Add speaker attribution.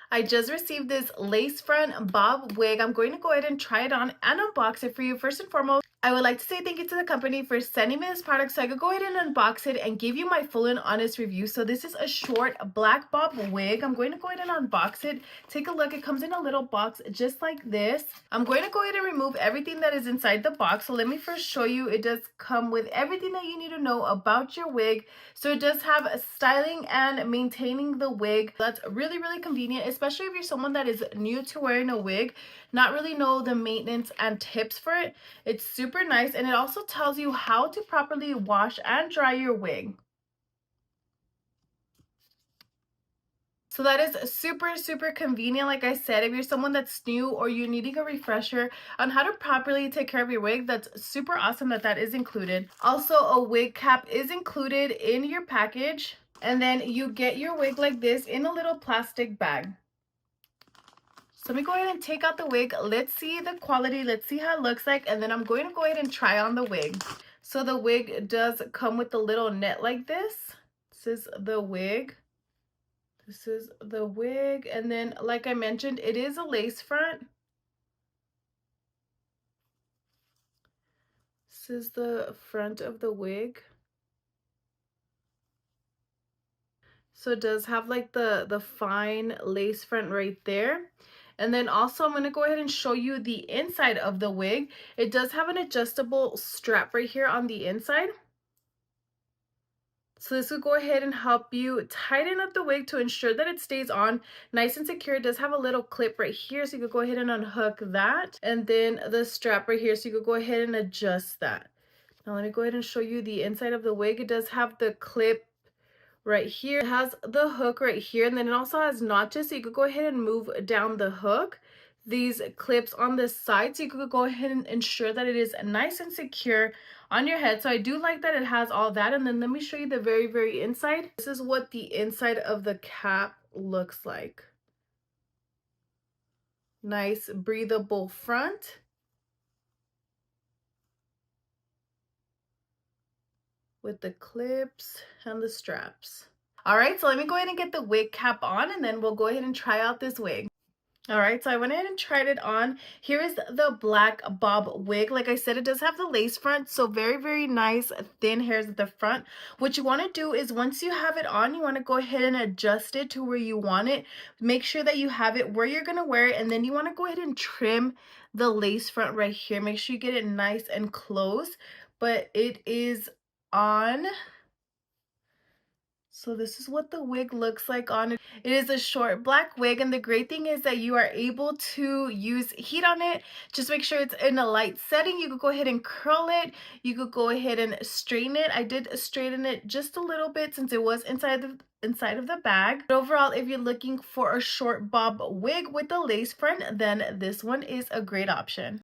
Speaker 1: I just received this Lace Front Bob Wig. I'm going to go ahead and try it on and unbox it for you. First and foremost, I would like to say thank you to the company for sending me this product so I could go ahead and unbox it and give you my full and honest review. So this is a short black bob wig. I'm going to go ahead and unbox it. Take a look. It comes in a little box just like this. I'm going to go ahead and remove everything that is inside the box. So let me first show you. It does come with everything that you need to know about your wig. So it does have styling and maintaining the wig. That's really, really convenient, especially if you're someone that is new to wearing a wig, not really know the maintenance and tips for it. It's super nice, and it also tells you how to properly wash and dry your wig. So that is super, super convenient. Like I said, if you're someone that's new or you're needing a refresher on how to properly take care of your wig, that's super awesome that that is included. Also, a wig cap is included in your package, and then you get your wig like this in a little plastic bag. So let me go ahead and take out the wig. Let's see the quality. Let's see how it looks like. And then I'm going to go ahead and try on the wig. So the wig does come with a little net like this. This is the wig. This is the wig. And then, like I mentioned, it is a lace front. This is the front of the wig. So it does have like the fine lace front right there. And then also I'm going to go ahead and show you the inside of the wig. It does have an adjustable strap right here on the inside. So this will go ahead and help you tighten up the wig to ensure that it stays on nice and secure. It does have a little clip right here, so you could go ahead and unhook that. And then the strap right here, so you could go ahead and adjust that. Now let me go ahead and show you the inside of the wig. It does have the clip right here. It has the hook right here, and then it also has notches, so you could go ahead and move down the hook. These clips on the side, so you could go ahead and ensure that it is nice and secure on your head. So I do like that it has all that. And then let me show you the very, very inside. This is what the inside of the cap looks like. Nice breathable front with the clips and the straps. All right, so let me go ahead and get the wig cap on, and then we'll go ahead and try out this wig. All right, so I went ahead and tried it on. Here is the black bob wig. Like I said, it does have the lace front, so very, very nice thin hairs at the front. What you want to do is once you have it on, you want to go ahead and adjust it to where you want it. Make sure that you have it where you're going to wear it, and then you want to go ahead and trim the lace front right here. Make sure you get it nice and close, but it is on. So this is what the wig looks like on it. It is a short black wig, and the great thing is that you are able to use heat on it. Just make sure it's in a light setting. You could go ahead and curl it. You could go ahead and straighten it. I did straighten it just a little bit since it was inside of the bag. But overall, if you're looking for a short bob wig with a lace front, then this one is a great option.